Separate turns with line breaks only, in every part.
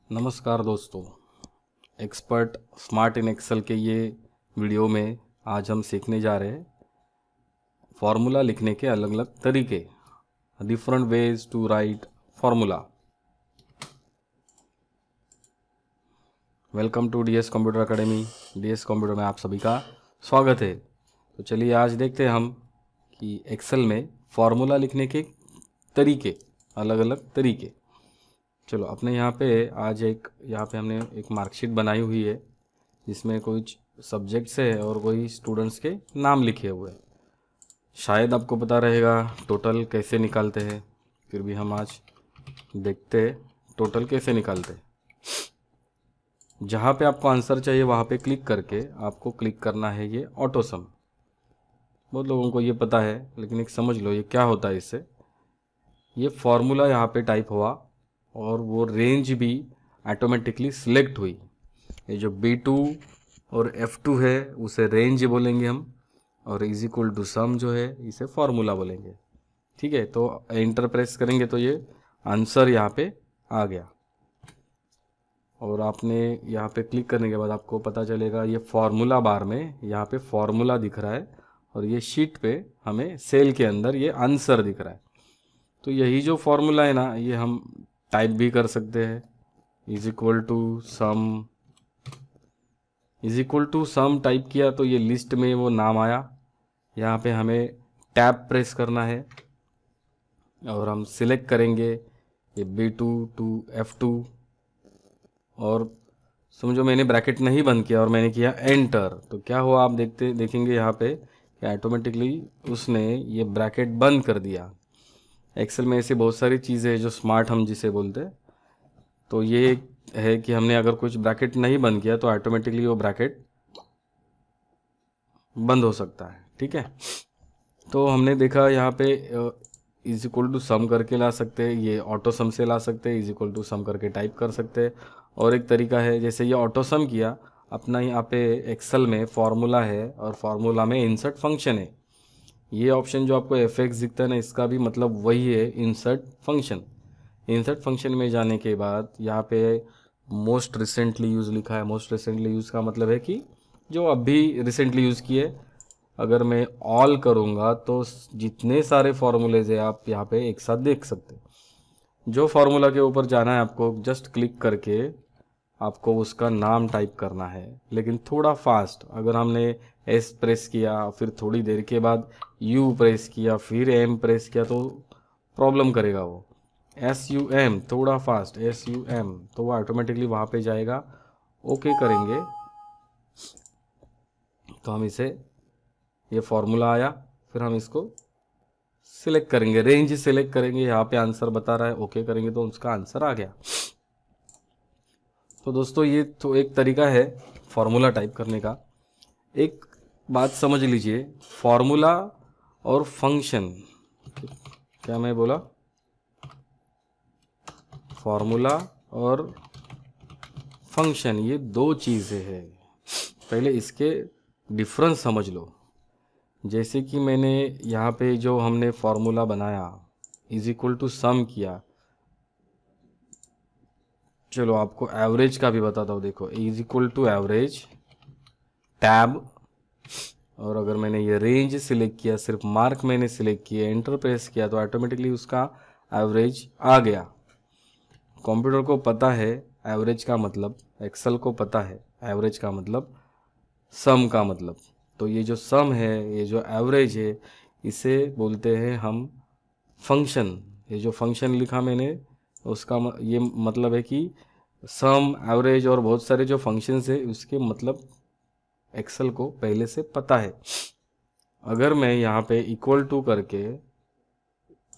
नमस्कार दोस्तों, expert smart इन Excel के ये वीडियो में आज हम सीखने जा रहे हैं फार्मूला लिखने के अलग अलग तरीके, different ways to write formula. Welcome to DS computer academy. DS computer में आप सभी का स्वागत है। तो चलिए आज देखते हैं हम कि एक्सेल में फार्मूला लिखने के तरीके, अलग अलग तरीके। चलो अपने यहाँ पे आज यहाँ पे हमने एक मार्कशीट बनाई हुई है जिसमें कुछ सब्जेक्ट्स है और कोई स्टूडेंट्स के नाम लिखे हुए हैं। शायद आपको पता रहेगा टोटल कैसे निकालते हैं, फिर भी हम आज देखते हैं टोटल कैसे निकालते हैं। जहाँ पे आपको आंसर चाहिए वहाँ पे क्लिक करके आपको क्लिक करना है ये ऑटो सम। बहुत लोगों को ये पता है, लेकिन एक समझ लो ये क्या होता है। इससे ये फॉर्मूला यहाँ पे टाइप हुआ और वो रेंज भी ऑटोमेटिकली सिलेक्ट हुई। ये जो B2 और F2 है उसे रेंज बोलेंगे हम, और इज इक्वल टू सम जो है इसे फॉर्मूला बोलेंगे। ठीक है, तो एंटर प्रेस करेंगे तो ये आंसर यहाँ पे आ गया। और आपने यहाँ पे क्लिक करने के बाद आपको पता चलेगा ये फार्मूला बार में यहाँ पे फार्मूला दिख रहा है और ये शीट पे हमें सेल के अंदर ये आंसर दिख रहा है। तो यही जो फार्मूला है ना, ये हम टाइप भी कर सकते हैं। Is equal to sum, is equal to sum type किया तो ये लिस्ट में वो नाम आया। यहाँ पे हमें टैब प्रेस करना है और हम सिलेक्ट करेंगे ये B2 to F2। और समझो मैंने ब्रैकेट नहीं बंद किया और मैंने किया एंटर, तो क्या हुआ आप देखेंगे यहाँ पे कि ऑटोमेटिकली उसने ये ब्रैकेट बंद कर दिया। एक्सेल में ऐसी बहुत सारी चीज़ें हैं जो स्मार्ट हम जिसे बोलते हैं। तो ये है कि हमने अगर कुछ ब्रैकेट नहीं बंद किया तो ऑटोमेटिकली वो ब्रैकेट बंद हो सकता है। ठीक है, तो हमने देखा यहाँ पे इज इक्वल टू सम करके ला सकते हैं, ये ऑटो सम से ला सकते हैं, इज इक्वल टू सम करके टाइप कर सकते हैं। और एक तरीका है, जैसे ये ऑटो सम किया अपना, यहाँ पे एक्सेल में फार्मूला है और फार्मूला में इंसर्ट फंक्शन है। ये ऑप्शन जो आपको FX दिखता है ना, इसका भी मतलब वही है, इंसर्ट फंक्शन। इंसर्ट फंक्शन में जाने के बाद यहाँ पे मोस्ट रिसेंटली यूज़ लिखा है। मोस्ट रिसेंटली यूज़ का मतलब है कि जो अभी रिसेंटली यूज़ किए। अगर मैं ऑल करूँगा तो जितने सारे फार्मूलेज है आप यहाँ पे एक साथ देख सकते हैं। जो फार्मूला के ऊपर जाना है आपको जस्ट क्लिक करके आपको उसका नाम टाइप करना है, लेकिन थोड़ा फास्ट। अगर हमने S प्रेस किया फिर थोड़ी देर के बाद U प्रेस किया फिर M प्रेस किया तो प्रॉब्लम करेगा वो। SUM थोड़ा फास्ट, SUM, तो वो ऑटोमेटिकली वहाँ पे जाएगा। ओके करेंगे तो हम इसे, ये फॉर्मूला आया, फिर हम इसको सिलेक्ट करेंगे, रेंज सिलेक्ट करेंगे। यहाँ पे आंसर बता रहा है, ओके करेंगे तो उसका आंसर आ गया। तो दोस्तों ये तो एक तरीका है फार्मूला टाइप करने का। एक बात समझ लीजिए, फार्मूला और फंक्शन, क्या मैं बोला, फार्मूला और फंक्शन ये दो चीज़ें हैं। पहले इसके डिफरेंस समझ लो। जैसे कि मैंने यहाँ पे जो हमने फार्मूला बनाया इज इक्वल टू सम किया, चलो आपको एवरेज का भी बताता हूँ। देखो is equal to average tab, और अगर मैंने ये रेंज सिलेक्ट किया, सिर्फ मार्क मैंने सिलेक्ट किया, एंटर प्रेस किया तो ऑटोमेटिकली उसका एवरेज आ गया। कंप्यूटर को पता है एवरेज का मतलब, एक्सेल को पता है एवरेज का मतलब, सम का मतलब। तो ये जो सम है, ये जो एवरेज है, इसे बोलते हैं हम फंक्शन। ये जो फंक्शन लिखा मैंने उसका ये मतलब है कि सम, एवरेज और बहुत सारे जो फंक्शंस है उसके मतलब एक्सेल को पहले से पता है। अगर मैं यहाँ पे इक्वल टू करके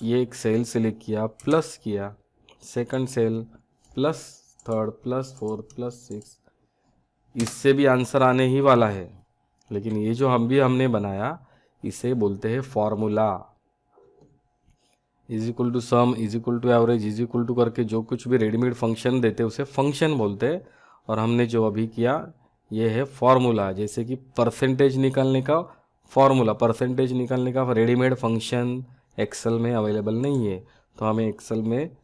ये एक सेल सेलेक्ट किया, प्लस किया, second cell, plus third, plus fourth, plus six, इससे भी आंसर आने ही वाला है। लेकिन ये जो हमने बनाया इसे बोलते हैं formula. Is equal to sum, is equal to average, is equal to करके जो कुछ भी रेडीमेड फंक्शन देते उसे फंक्शन बोलते हैं। और हमने जो अभी किया ये है फॉर्मूला। जैसे कि परसेंटेज निकालने का फॉर्मूला, परसेंटेज निकालने का रेडीमेड फंक्शन एक्सेल में अवेलेबल नहीं है, तो हमें एक्सेल में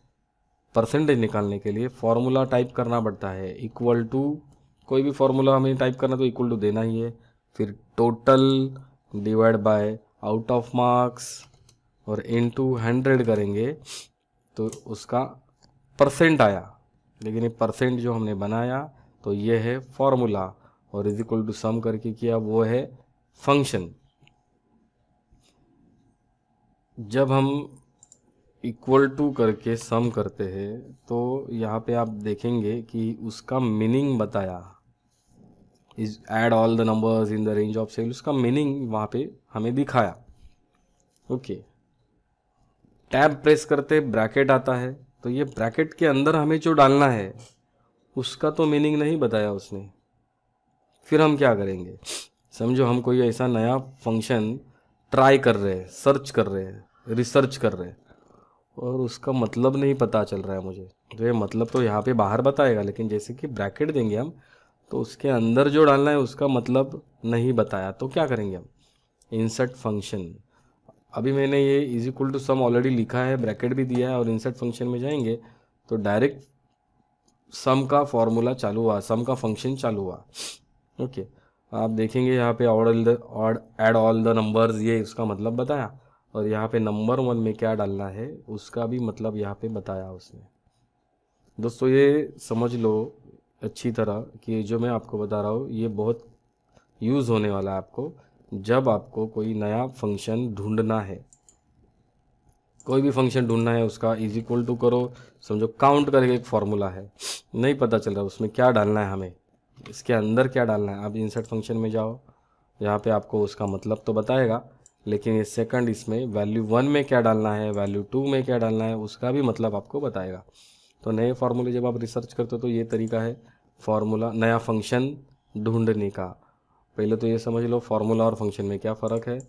परसेंटेज निकालने के लिए फॉर्मूला टाइप करना पड़ता है, इक्वल टू कोई भी फॉर्मूला हमें टाइप करना तो इक्वल टू देना ही है, फिर total divide by out of marks और इनटू 100 करेंगे तो उसका परसेंट आया। लेकिन ये परसेंट जो हमने बनाया तो ये है फॉर्मूला, और इज इक्वल टू सम करके किया वो है फंक्शन। जब हम इक्वल टू करके सम करते हैं तो यहाँ पे आप देखेंगे कि उसका मीनिंग बताया, is add all the numbers in the range of cell, उसका मीनिंग वहाँ पे हमें दिखाया। ओके, टैब प्रेस करते ब्रैकेट आता है, तो ये ब्रैकेट के अंदर हमें जो डालना है उसका तो मीनिंग नहीं बताया उसने। फिर हम क्या करेंगे, समझो हम कोई ऐसा नया फंक्शन ट्राई कर रहे हैं, सर्च कर रहे हैं, रिसर्च कर रहे हैं, और उसका मतलब नहीं पता चल रहा है मुझे, तो ये मतलब तो यहाँ पे बाहर बताएगा, लेकिन जैसे कि ब्रैकेट देंगे हम तो उसके अंदर जो डालना है उसका मतलब नहीं बताया, तो क्या करेंगे हम, इंसर्ट फंक्शन। अभी मैंने ये is equal to sum already लिखा है, ब्रैकेट भी दिया है, और इंसर्ट फंक्शन में जाएंगे तो डायरेक्ट सम का फॉर्मूला चालू हुआ, सम का फंक्शन चालू हुआ। ओके, आप देखेंगे यहाँ पे ऐड ऑल द नंबर्स, ये उसका मतलब बताया, और यहाँ पे नंबर 1 में क्या डालना है उसका भी मतलब यहाँ पे बताया उसने। दोस्तों ये समझ लो अच्छी तरह कि जो मैं आपको बता रहा हूँ ये बहुत यूज़ होने वाला है आपको, जब आपको कोई नया फंक्शन ढूंढना है, कोई भी फंक्शन ढूंढना है, उसका इज इक्वल टू करो, समझो काउंट करके एक फॉर्मूला है, नहीं पता चल रहा उसमें क्या डालना है हमें, इसके अंदर क्या डालना है, आप इंसर्ट फंक्शन में जाओ, यहाँ पे आपको उसका मतलब तो बताएगा, लेकिन ये सेकंड इसमें वैल्यू 1 में क्या डालना है, वैल्यू 2 में क्या डालना है, उसका भी मतलब आपको बताएगा। तो नए फार्मूले जब आप रिसर्च करते हो तो ये तरीका है फार्मूला, नया फंक्शन ढूंढने का। पहले तो ये समझ लो फार्मूला और फंक्शन में क्या फ़र्क है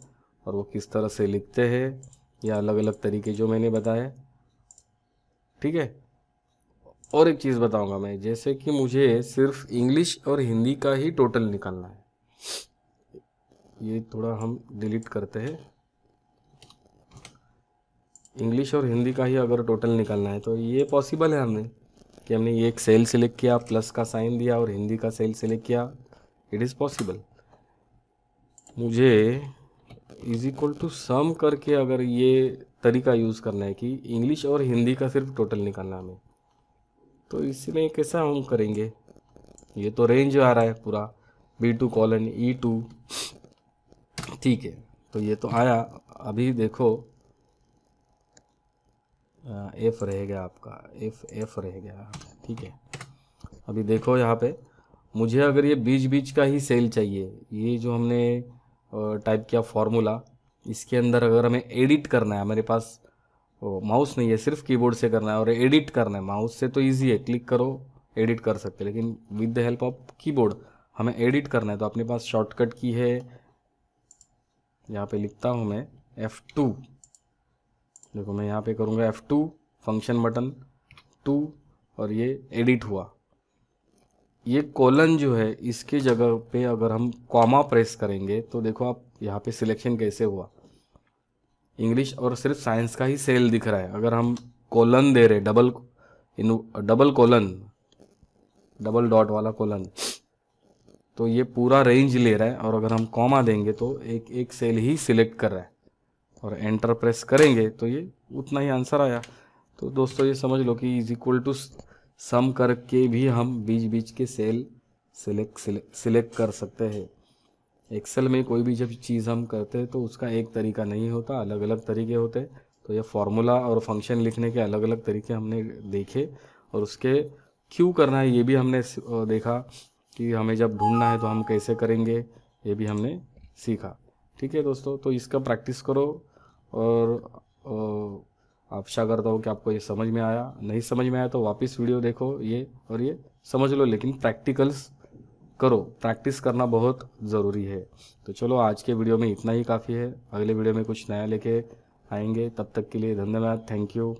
और वो किस तरह से लिखते हैं, या अलग अलग तरीके जो मैंने बताए, ठीक है। और एक चीज़ बताऊंगा मैं, जैसे कि मुझे सिर्फ इंग्लिश और हिंदी का ही टोटल निकालना है, ये थोड़ा हम डिलीट करते हैं, इंग्लिश और हिंदी का ही अगर टोटल निकालना है तो ये पॉसिबल है हमने, कि हमने ये एक सेल सिलेक्ट किया, प्लस का साइन दिया और हिंदी का सेल सिलेक्ट किया, इट इज़ पॉसिबल। मुझे इज इक्वल टू सम करके अगर ये तरीका यूज़ करना है कि इंग्लिश और हिंदी का सिर्फ टोटल निकालना हमें, तो इसमें कैसा हम करेंगे, ये तो रेंज आ रहा है पूरा B2:E2, ठीक है, तो ये तो आया। अभी देखो एफ रह गया आपका, एफ रह गया, ठीक है। अभी देखो यहाँ पे मुझे अगर ये बीच बीच का ही सेल चाहिए, ये जो हमने टाइप किया फॉर्मूला, इसके अंदर अगर हमें एडिट करना है, हमारे पास माउस नहीं है, सिर्फ कीबोर्ड से करना है, और एडिट करना है, माउस से तो इजी है, क्लिक करो एडिट कर सकते हैं, लेकिन with the help of keyboard हमें एडिट करना है, तो अपने पास शॉर्टकट की है, यहाँ पे लिखता हूँ मैं F2, देखो मैं यहाँ पे करूँगा F2 फंक्शन बटन 2, और ये एडिट हुआ। ये कोलन जो है इसके जगह पे अगर हम कॉमा प्रेस करेंगे तो देखो आप यहाँ पे सिलेक्शन कैसे हुआ, इंग्लिश और सिर्फ साइंस का ही सेल दिख रहा है। अगर हम कोलन दे रहे, डबल कोलन, डबल डॉट वाला कोलन, तो ये पूरा रेंज ले रहा है, और अगर हम कॉमा देंगे तो एक एक सेल ही सिलेक्ट कर रहा है, और एंटर प्रेस करेंगे तो ये उतना ही आंसर आया। तो दोस्तों ये समझ लो कि इज इक्वल टू सम करके भी हम बीच बीच के सेल सिलेक्ट कर सकते हैं। एक्सेल में कोई भी जब चीज़ हम करते हैं तो उसका एक तरीका नहीं होता, अलग अलग तरीके होते हैं। तो ये फार्मूला और फंक्शन लिखने के अलग अलग तरीके हमने देखे, और उसके क्यों करना है ये भी हमने देखा, कि हमें जब ढूंढना है तो हम कैसे करेंगे, ये भी हमने सीखा। ठीक है दोस्तों, तो इसका प्रैक्टिस करो, और आशा करता हूँ कि आपको ये समझ में आया। नहीं समझ में आया तो वापस वीडियो देखो ये, और ये समझ लो, लेकिन प्रैक्टिकल्स करो, प्रैक्टिस करना बहुत ज़रूरी है। तो चलो आज के वीडियो में इतना ही काफ़ी है, अगले वीडियो में कुछ नया लेके आएंगे, तब तक के लिए धन्यवाद, थैंक यू।